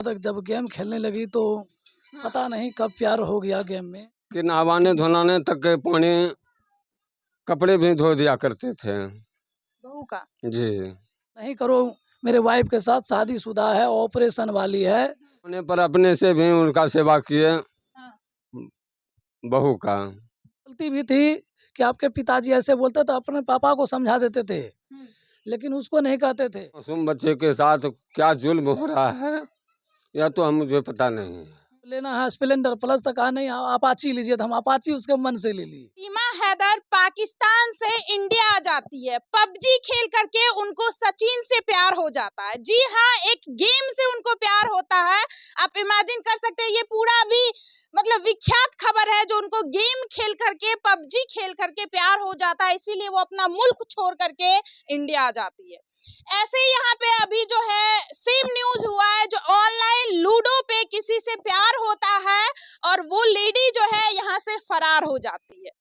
तक जब गेम खेलने लगी तो पता नहीं कब प्यार हो गया गेम में। कि नहवाने धुलाने तक के पानी कपड़े भी धो दिया करते थे। बहू का जी। नहीं करो, मेरे वाइफ के साथ शादीशुदा है, ऑपरेशन वाली है। होने पर अपने से भी उनका सेवा किए। हाँ। बहू का बोलती भी थी कि आपके पिताजी ऐसे बोलते तो अपने पापा को समझा देते थे, लेकिन उसको नहीं कहते थे। मासूम बच्चे के साथ क्या जुल्म हो रहा है या तो हम मुझे पता नहीं है। लेना है स्प्लेंडर प्लस तक नहीं, अपाची लीजिए, तो हम अपाची उसके मन से ले ली। सीमा हैदर पाकिस्तान से इंडिया आ जाती है, पबजी खेल करके उनको सचिन से प्यार हो जाता है। जी हाँ, एक गेम से उनको प्यार होता है। आप इमेजिन कर सकते हैं, ये पूरा भी मतलब विख्यात खबर है जो उनको गेम खेल करके, पबजी खेल करके प्यार हो जाता है, इसीलिए वो अपना मुल्क छोड़ करके इंडिया आ जाती है। ऐसे ही यहाँ पे अभी जो है सेम न्यूज हुआ है, जो ऑनलाइन लूडो पे किसी से प्यार होता है और वो लेडी जो है यहाँ से फरार हो जाती है।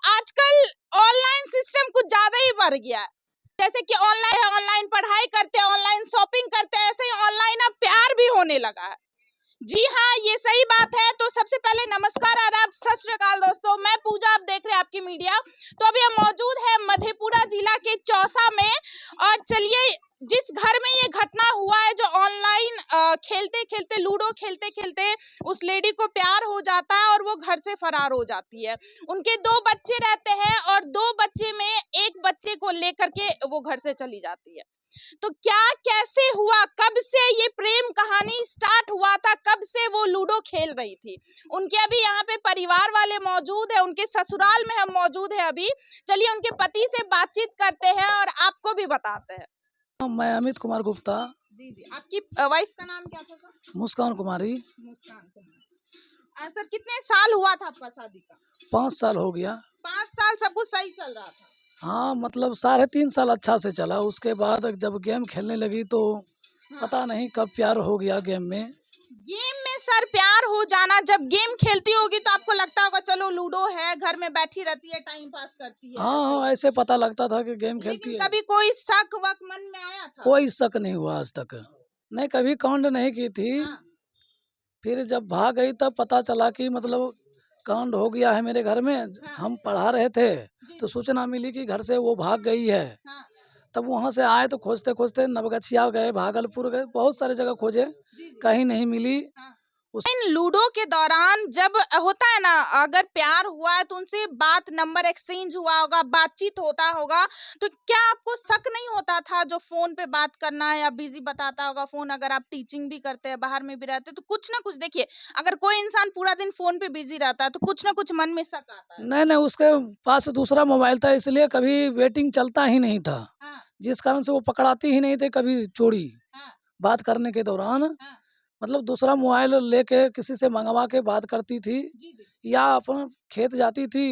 आजकल ऑनलाइन सिस्टम कुछ ज्यादा ही बढ़ गया है। जैसे कि ऑनलाइन पढ़ाई करते हैं, ऑनलाइन शॉपिंग करते हैं, ऐसे ही ऑनलाइन अब प्यार भी होने लगा है। जी हाँ, ये सही बात है। तो सबसे पहले नमस्कार, आदाब, सत श्री अकाल दोस्तों, मैं पूजा, आप देख रहे हैं आपकी मीडिया। तो अभी हम मौजूद है मधेपुरा जिला के चौसा में, और चलिए जिस घर में ये घटना हुआ है, जो ऑनलाइन खेलते खेलते, लूडो खेलते खेलते उस लेडी को प्यार हो जाता है और वो घर से फरार हो जाती है। उनके 2 बच्चे रहते हैं और 2 बच्चे में एक बच्चे को लेकर के वो घर से चली जाती है। तो क्या कैसे हुआ, कब से ये प्रेम कहानी स्टार्ट हुआ था, कब से वो लूडो खेल रही थी, उनके अभी यहाँ पे परिवार वाले मौजूद है, उनके ससुराल में हम मौजूद है अभी। चलिए उनके पति से बातचीत करते हैं और आपको भी बताते हैं। मैं अमित कुमार गुप्ता। जी जी, आपकी वाइफ का नाम क्या था सर? मुस्कान कुमारी। मुस्कान कुमारी। सर कितने साल हुआ था आपका शादी का? 5 साल हो गया। 5 साल सब कुछ सही चल रहा था? हाँ, मतलब 3.5 साल अच्छा से चला। उसके बाद जब गेम खेलने लगी तो पता नहीं कब प्यार हो गया गेम में। गेम में सर प्यार हो जाना, जब गेम खेलती होगी तो आपको लगता होगा चलो लूडो है, घर में बैठी रहती है, टाइम पास करती है। हाँ, ऐसे पता लगता था कि गेम खेलती है। कभी कोई शक वक मन में आया था? कोई शक नहीं हुआ आज तक, नहीं कभी कांड नहीं की थी। हाँ। फिर जब भाग गई तब पता चला कि मतलब कांड हो गया है मेरे घर में। हाँ। हम पढ़ा रहे थे तो सूचना मिली कि घर से वो भाग गई है। हाँ। तब वहाँ से आए तो खोजते खोजते नवगछिया गए, भागलपुर गए, बहुत सारे जगह खोजे, कहीं नहीं मिली। इन लूडो के दौरान जब होता है ना, अगर प्यार हुआ है तो उनसे बात नंबर एक्सचेंज हुआ होगा, बातचीत होता होगा, तो क्या आपको शक नहीं होता था जो फोन पे बात करना है या बिजी बताता होगा फोन? अगर आप टीचिंग भी करते हैं, बाहर में भी रहते हैं, तो कुछ ना कुछ देखिए, अगर कोई इंसान पूरा दिन फोन पे बिजी रहता है तो कुछ ना कुछ मन में शक आता है। नहीं, उसके पास दूसरा मोबाइल था, इसलिए कभी वेटिंग चलता ही नहीं था। हाँ। जिस कारण से वो पकड़ाती ही नहीं थे कभी चोरी। हाँ। बात करने के दौरान हाँ। मतलब दूसरा मोबाइल लेके किसी से मंगवा के बात करती थी। जी जी। या अपन खेत जाती थी,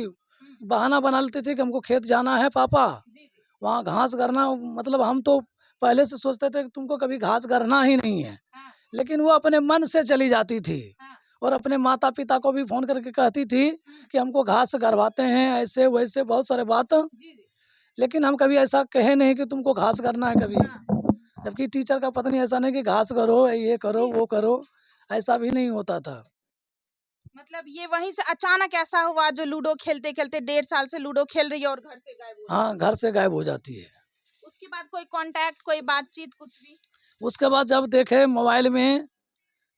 बहाना बना लेती थी कि हमको खेत जाना है पापा, जी जी। वहाँ घास करना। मतलब हम तो पहले से सोचते थे कि तुमको कभी घास करना ही नहीं है, हाँ। लेकिन वो अपने मन से चली जाती थी। हाँ। और अपने माता पिता को भी फोन करके कहती थी कि हमको घास करवाते हैं, ऐसे वैसे बहुत सारे बात। जी जी। लेकिन हम कभी ऐसा कहे नहीं कि तुमको घास करना है कभी। हाँ। जबकि टीचर का पता नहीं ऐसा नहीं कि घास करो, ये करो, वो करो, ऐसा भी नहीं होता था। मतलब ये वहीं से अचानक ऐसा हुआ जो लूडो खेलते खेलते 1.5 साल से लूडो खेल रही है और घर से गायब हो? हाँ, घर से गायब हो जाती है। उसके बाद कोई कांटेक्ट, कोई बातचीत, कुछ भी? उसके बाद जब देखे मोबाइल में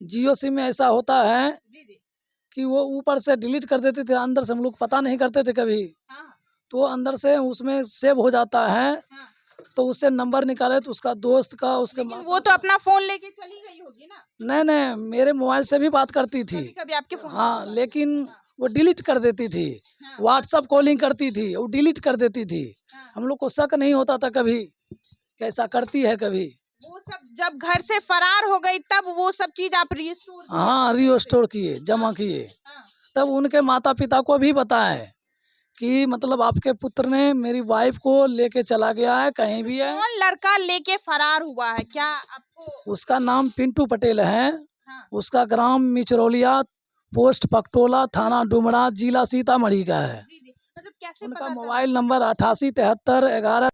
जियो सिम में ऐसा होता है जी जी। कि वो ऊपर से डिलीट कर देते थे, अंदर से हम लोग पता नहीं करते थे कभी। हाँ। तो अंदर से उसमें सेव हो जाता है। हाँ। तो उससे नंबर निकाले तो उसका दोस्त का, उसके लेकिन वो तो अपना फोन लेके चली गई होगी ना? नहीं, मेरे मोबाइल से भी बात करती थी। कभी आपके फोन से हाँ, भी बात लेकिन हाँ। वो डिलीट कर देती थी। हाँ। व्हाट्सअप कॉलिंग करती थी, वो डिलीट कर देती थी। हाँ। हम लोग को शक नहीं होता था कभी कैसा करती है कभी। वो सब जब घर से फरार हो गई तब वो सब चीज आप रिस्टोर? हाँ, रिस्टोर किए, जमा किए। तब उनके माता पिता को भी बताए कि मतलब आपके पुत्र ने मेरी वाइफ को लेके चला गया है, कहीं भी है। कौन लड़का लेके फरार हुआ है, क्या आपको? उसका नाम पिंटू पटेल है। हाँ। उसका ग्राम मिचरौलिया, पोस्ट पकटोला, थाना डुमरा, जिला सीतामढ़ी का है। जी जी। मतलब कैसे उनका पता मोबाइल चला? नंबर 887311।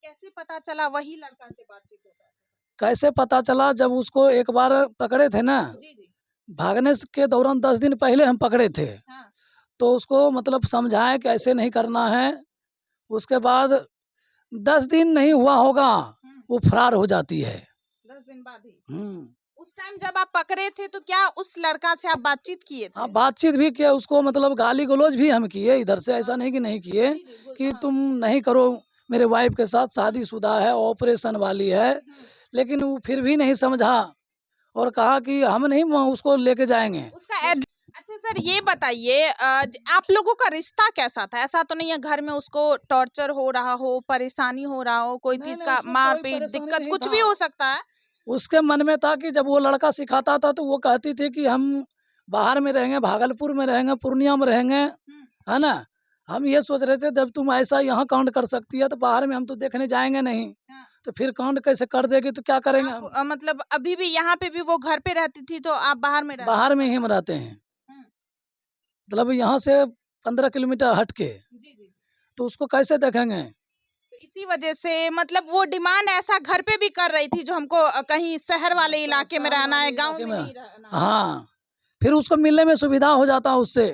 कैसे पता चला वही लड़का से बातचीत होता है? कैसे पता चला, जब उसको एक बार पकड़े थे ना, जी जी। भागने के दौरान 10 दिन पहले हम पकड़े थे, हाँ। तो उसको मतलब समझाएं कि ऐसे नहीं करना है। उसके बाद 10 दिन नहीं हुआ होगा, वो फरार हो जाती है। 10 दिन बाद ही। हम्म। उस टाइम जब आप पकड़े थे तो क्या उस लड़का से आप बातचीत किए हाँ, थे? बातचीत भी किया, उसको मतलब गाली गलौज भी हम किए इधर से, ऐसा हाँ। नहीं कि नहीं किए, जी जी कि हाँ। तुम नहीं करो मेरे वाइफ के साथ, शादीशुदा है, ऑपरेशन वाली है। लेकिन वो फिर भी नहीं समझा और कहा कि हम नहीं उसको लेके जाएंगे। उसका अच्छा सर ये बताइए आप लोगों का रिश्ता कैसा था? ऐसा तो नहीं है घर में उसको टॉर्चर हो रहा हो, परेशानी हो रहा हो, कोई नहीं चीज नहीं, का उसको कोई मारपीट परेशानी दिक्कत नहीं कुछ था। भी हो सकता है? उसके मन में था कि जब वो लड़का सिखाता था तो वो कहती थी कि हम बाहर में रहेंगे, भागलपुर में रहेंगे, पूर्णिया में रहेंगे, है ना। हम ये सोच रहे थे जब तुम ऐसा यहाँ कांड कर सकती है तो बाहर में हम तो देखने जाएंगे नहीं, हाँ। तो फिर कांड कैसे कर देगी, तो क्या करेंगे आप हम। मतलब अभी भी यहाँ पे भी वो घर पे रहती थी तो आप बाहर में रहना बाहर में पड़ा ही हम था? रहते हैं, हम्म, मतलब यहाँ से 15 किलोमीटर हट के, जी जी। तो उसको कैसे देखेंगे। तो इसी वजह से मतलब वो डिमांड ऐसा घर पे भी कर रही थी जो हमको कहीं शहर वाले इलाके में शहर रहना है, वाले गांव इलाके में में, नहीं रहना है। हाँ, फिर उसको मिलने में सुविधा हो जाता उससे,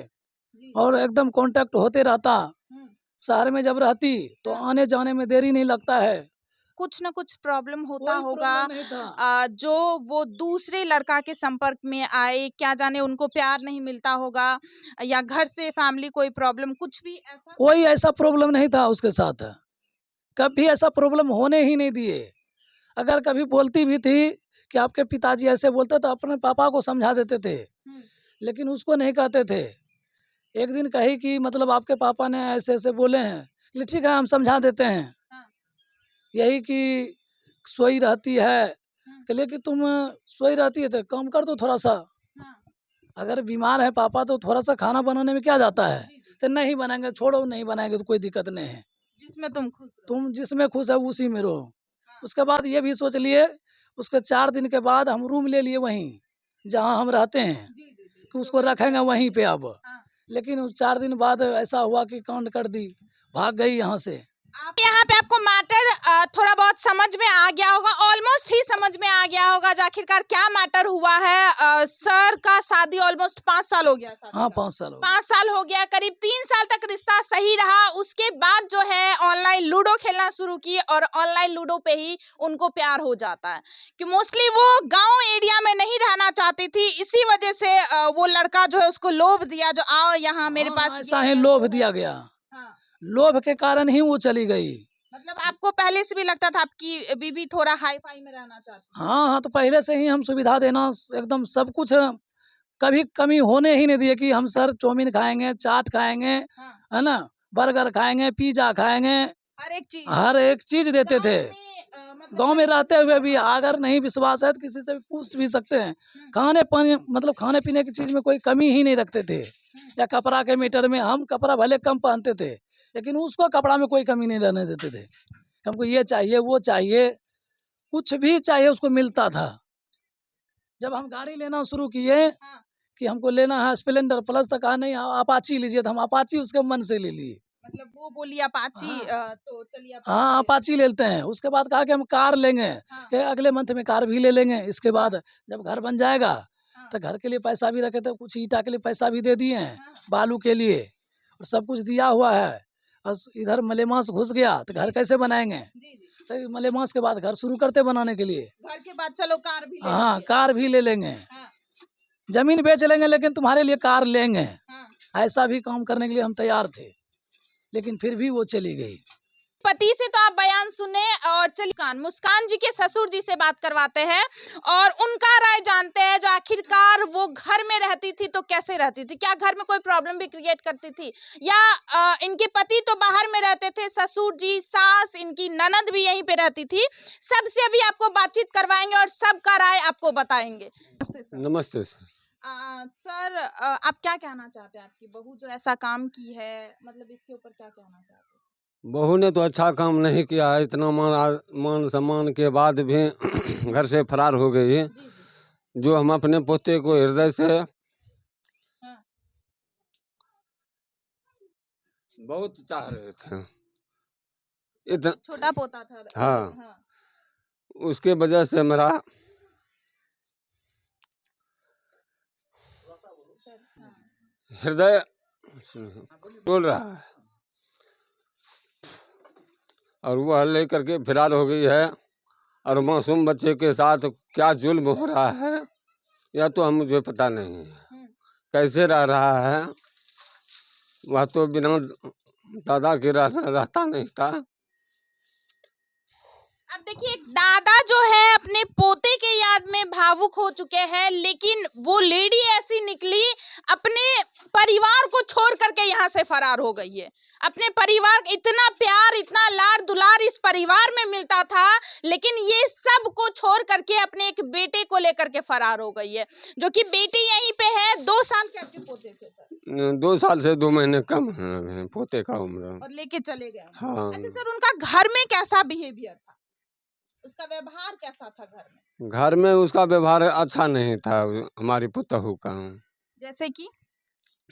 जी। और एकदम कांटेक्ट होते रहता। हम्म, शहर में जब रहती तो हाँ। आने जाने में देरी नहीं लगता है। कुछ ना कुछ प्रॉब्लम होता कोई होगा प्रॉब्लम नहीं था। जो वो दूसरे लड़का के संपर्क में आए, क्या जाने उनको प्यार नहीं मिलता होगा या घर से फैमिली कोई प्रॉब्लम कुछ भी ऐसा? कोई ऐसा प्रॉब्लम नहीं था उसके साथ, कभी ऐसा प्रॉब्लम होने ही नहीं दिए। अगर कभी बोलती भी थी कि आपके पिताजी ऐसे बोलते तो अपने पापा को समझा देते थे, हम्म, लेकिन उसको नहीं कहते थे। एक दिन कही कि मतलब आपके पापा ने ऐसे ऐसे बोले हैं, बोले ठीक है हम समझा देते हैं। हाँ। यही कि सोई रहती है, हम्म, कहलिए कि तुम सोई रहती है तो काम कर दो थोड़ा सा, हाँ। अगर बीमार है पापा तो थोड़ा सा खाना बनाने में क्या जाता है। जी जी। तो नहीं बनाएंगे, छोड़ो नहीं बनाएंगे तो कोई दिक्कत नहीं है, जिसमें तुम खुश रहो। तुम जिसमें खुश है उसी में रहो। हाँ। उसके बाद ये भी सोच लिए, उसके 4 दिन के बाद हम रूम ले लिए वहीं जहाँ हम रहते हैं, जी जी जी कि तो उसको वहीं पे रखेंगे रह वहीं लेंगे। पे अब। हाँ। लेकिन 4 दिन बाद ऐसा हुआ कि कांड कर दी, भाग गई यहाँ से। आप यहाँ पे आपको मैटर थोड़ा बहुत समझ में आ गया होगा, ऑलमोस्ट ही समझ में आ गया होगा जो आखिरकार क्या मैटर हुआ है। सर का शादी ऑलमोस्ट 5 साल हो गया शादी हाँ, का। 5 साल हो गए। 5 साल हो गया, करीब 3 साल तक रिश्ता सही रहा। उसके बाद जो है ऑनलाइन लूडो खेलना शुरू की और ऑनलाइन लूडो पे ही उनको प्यार हो जाता है कि मोस्टली वो गांव एरिया में नहीं रहना चाहती थी। इसी वजह से वो लड़का जो है उसको लोभ दिया जो आओ यहाँ मेरे हाँ, पास ऐसा ये ही है लोभ वो है। दिया गया, हाँ। लोभ के कारण ही वो चली गई। मतलब आपको पहले से भी लगता था आपकी बीबी थोड़ा हाई फाई में रहना चाहती है? हाँ हाँ, तो पहले से ही हम सुविधा देना एकदम सब कुछ, कभी कमी होने ही नहीं दिए कि हम सर चाउमीन खाएंगे, चाट खाएंगे, हाँ। है ना, बर्गर खाएंगे, पिज्जा खाएंगे, हर एक चीज हर एक चीज देते गांव थे। में मतलब गांव हर में एक रहते चीज हुए मिलता भी था। अगर नहीं विश्वास है तो किसी से भी पूछ भी सकते हैं। हम्म, खाने पानी मतलब खाने पीने की चीज में कोई कमी ही नहीं रखते थे, या कपड़ा के मीटर में हम कपड़ा भले कम पहनते थे, लेकिन उसको कपड़ा में कोई कमी नहीं रहने देते थे। हमको ये चाहिए वो चाहिए, कुछ भी चाहिए उसको मिलता था। जब हम गाड़ी लेना शुरू किए हाँ। कि हमको लेना है स्प्लेंडर प्लस, तक कहा नहीं अपाची लीजिए, तो हम अपाची उसके मन से ले लिए। मतलब वो बोली अपाची हाँ तो चलिए अपाची हाँ, ले अपाची लेते हैं। उसके बाद कहा कि हम कार लेंगे, हाँ। कि अगले मंथ में कार भी ले लेंगे। इसके बाद जब घर बन जाएगा हाँ। तो घर के लिए पैसा भी रखे थे, कुछ ईटा के लिए पैसा भी दे दिए हैं, हाँ। बालू के लिए, और सब कुछ दिया हुआ है। बस इधर मलेमास घुस गया तो घर कैसे बनाएंगे, जी जी। तो मलेमास के बाद घर शुरू करते बनाने के लिए। घर के बाद चलो कार भी ले हाँ, लेंगे। कार भी ले लेंगे, हाँ। जमीन बेच लेंगे, लेकिन तुम्हारे लिए कार लेंगे। हाँ। ऐसा भी काम करने के लिए हम तैयार थे, लेकिन फिर भी वो चली गई। पति से तो आप बयान सुने और चलिए मुस्कान जी के ससुर जी से बात करवाते हैं और उनका राय जानते हैं जो आखिरकार वो घर में रहती थी तो कैसे रहती थी, क्या घर में कोई प्रॉब्लम भी क्रिएट करती थी या इनके पति तो बाहर में रहते थे, ससुर जी, सास, इनकी ननद भी यहीं पे रहती थी। सबसे अभी आपको बातचीत करवाएंगे और सबका राय आपको बताएंगे। नमस्ते सर। नमस्ते सर। सर आप क्या कहना चाहते हैं, आपकी बहू जो ऐसा काम की है मतलब इसके ऊपर क्या कहना चाहते हैं? बहू ने तो अच्छा काम नहीं किया है, इतना मान सम्मान के बाद भी घर से फरार हो गई है। जी जी। जो हम अपने पोते को हृदय से हाँ। बहुत चाह रहे थे। छोटा पोता था। हाँ। हाँ। उसके वजह से मेरा हृदय बोल रहा है और वह लेकर के फरार हो गई है। और मासूम बच्चे के साथ क्या जुल्म हो रहा है या तो हम मुझे पता नहीं है, कैसे रह रहा है। वह तो बिना दादा के रहता नहीं था। अब देखिए, दादा जो है अपने पोते के याद में भावुक हो चुके हैं, लेकिन वो लेडी ऐसी निकली, अपने परिवार को छोड़ करके यहाँ से फरार हो गई है। अपने परिवार, इतना प्यार, इतना लाड दुलार इस परिवार में मिलता था, लेकिन ये सब को छोड़ करके अपने एक बेटे को लेकर के फरार हो गई है, जो कि बेटी यहीं पे है। 2 साल के आपके पोते थे सर? 2 साल से 2 महीने कम है पोते का उम्र। और लेके चले गए। हाँ। अच्छा सर, उनका घर में कैसा बिहेवियर था? उसका व्यवहार कैसा था घर में? घर में उसका व्यवहार अच्छा नहीं था हमारी पुतहू का।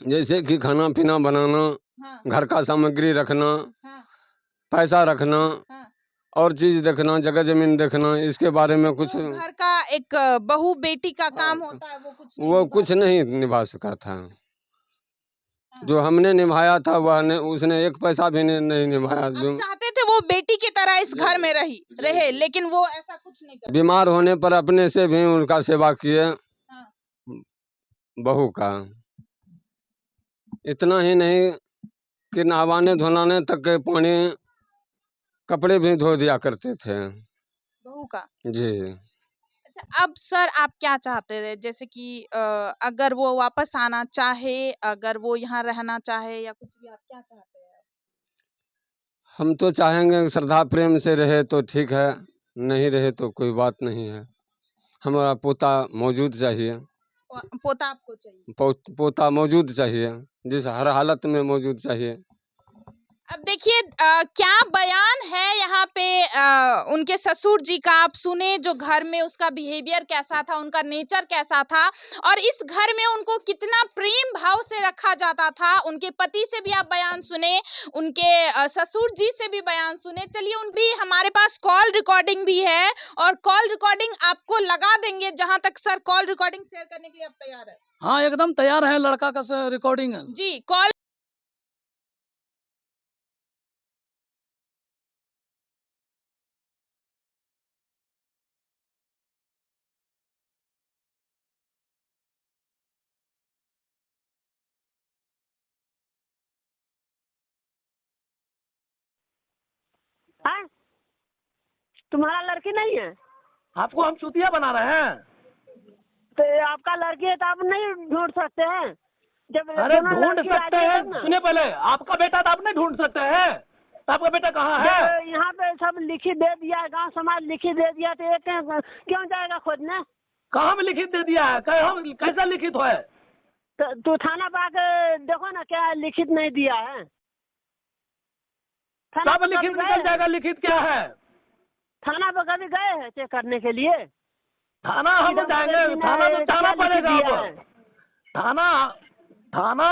जैसे कि खाना पीना बनाना, हाँ, घर का सामग्री रखना, हाँ, पैसा रखना, हाँ। और चीज देखना, जगह जमीन देखना, इसके बारे में कुछ जो घर का एक बहू बेटी का काम होता है वो कुछ नहीं निभा सका था। जो हमने निभाया था वह उसने एक पैसा भी नहीं निभाया। आप चाहते थे वो बेटी की तरह इस घर में रहे, लेकिन वो ऐसा कुछ नहीं कर। बीमार होने पर अपने से भी उनका सेवा किए। हाँ। बहू का इतना ही नहीं कि नहवाने धोलाने तक के पानी कपड़े भी धो दिया करते थे बहू का। जी। अच्छा, अब सर आप क्या चाहते थे? जैसे कि अगर वो वापस आना चाहे, अगर वो यहाँ रहना चाहे या कुछ भी, आप क्या चाहते हैं? हम तो चाहेंगे श्रद्धा प्रेम से रहे तो ठीक है, नहीं रहे तो कोई बात नहीं है। हमारा पोता मौजूद चाहिए। पोता आपको चाहिए? पोता मौजूद चाहिए, जिस हर हालत में मौजूद चाहिए। अब देखिए, क्या बयान है यहाँ पे उनके ससुर जी का। आप सुने जो घर में उसका बिहेवियर कैसा था, उनका नेचर कैसा था, और इस घर में उनको कितना प्रेम भाव से रखा जाता था। उनके पति से भी आप बयान सुने, उनके ससुर जी से भी बयान सुने। चलिए, उन भी हमारे पास कॉल रिकॉर्डिंग भी है, और कॉल रिकॉर्डिंग आपको लगा देंगे। जहां तक सर कॉल रिकॉर्डिंग शेयर करने के लिए आप तैयार है? हाँ, एकदम तैयार है। लड़का का रिकॉर्डिंग है जी, कॉल। हाँ? तुम्हारा लड़की नहीं है? आपको हम चूतिया बना रहे हैं? तो आपका लड़की है तो आप नहीं ढूंढ सकते हैं? जब अरे दोनों ढूंढ लड़की सकते राजी हैं। तब ना। सुनिए, पहले आपका बेटा तो आप नहीं ढूंढ सकते हैं। तो आपका बेटा कहाँ है? जब यहाँ पे सब लिखित दे दिया, गांव समाज लिखित दे दिया, तो एक क्यों जाएगा खोजने? कहाँ में लिखित दे दिया है? कैसा लिखित है? तो थाना पर आके देखो ना, क्या लिखित नहीं दिया है। थाना सब पर लिखित कभी निकल गए? जाएगा। लिखित क्या है? थाना पर कभी गए हैं चेक करने के लिए? थाना हम इधर जाएंगे। उधर थाना तो क्या जाना लिखित पड़ेगा। दिया अब है? थाना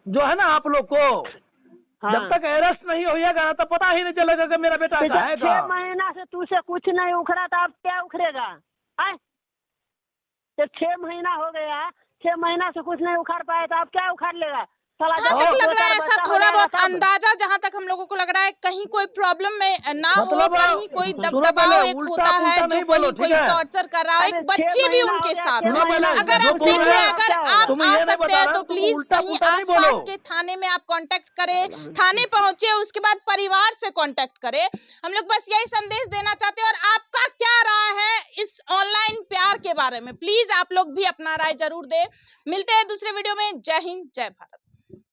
जो है ना, आप लोग को हाँ। जब तक अरेस्ट नहीं होइएगा तो पता ही नहीं चलेगा कि मेरा बेटा तो का है जब 6 महीना से तुझसे कुछ नहीं उखड़ा तो अब क्या उखड़ेगा? आए? जब 6 महीना हो गया, 6 महीना से कुछ नहीं उखाड़ पाए तो आप क्या उखाड़ लेगा? साला जहाँ जब तक लग दो रहा है चार ऐसा बच्चा हो थोड़ा जाएगा बहुत तब। अंदाजा, जहाँ तक हम लोगों को लग रहा है, कहीं कोई प्रॉब्लम में ना हो, मतलब कहीं कोई सुनो दबाव पहले, एक उल्टा होता है, पुल्टा जो नहीं बोलो, कहीं कोई ठीक है? टॉर्चर कर रहा हो। अरे एक 6 बच्चे भी महीना हो उनके गया, साथ 6 हैं। सुनो पहले, महीना अगर जो आप बोल देख रहे रहे हैं, हैं, अगर क्या आप तुम आ ये नहीं सकते बता हैं रहे, तो तुम प्लीज उल्टा कहीं पुल्टा नहीं आसपास बोलो। के थाने में आप कांटेक्ट करें, थाने पहुंचे, उसके बाद परिवार से कांटेक्ट करें। हम लोग बस यही संदेश देना चाहते हैं। और आपका क्या राय है इस ऑनलाइन प्यार के बारे में? प्लीज आप लोग भी अपना राय जरूर दें। मिलते हैं दूसरे वीडियो में। जय हिंद, जय भारत।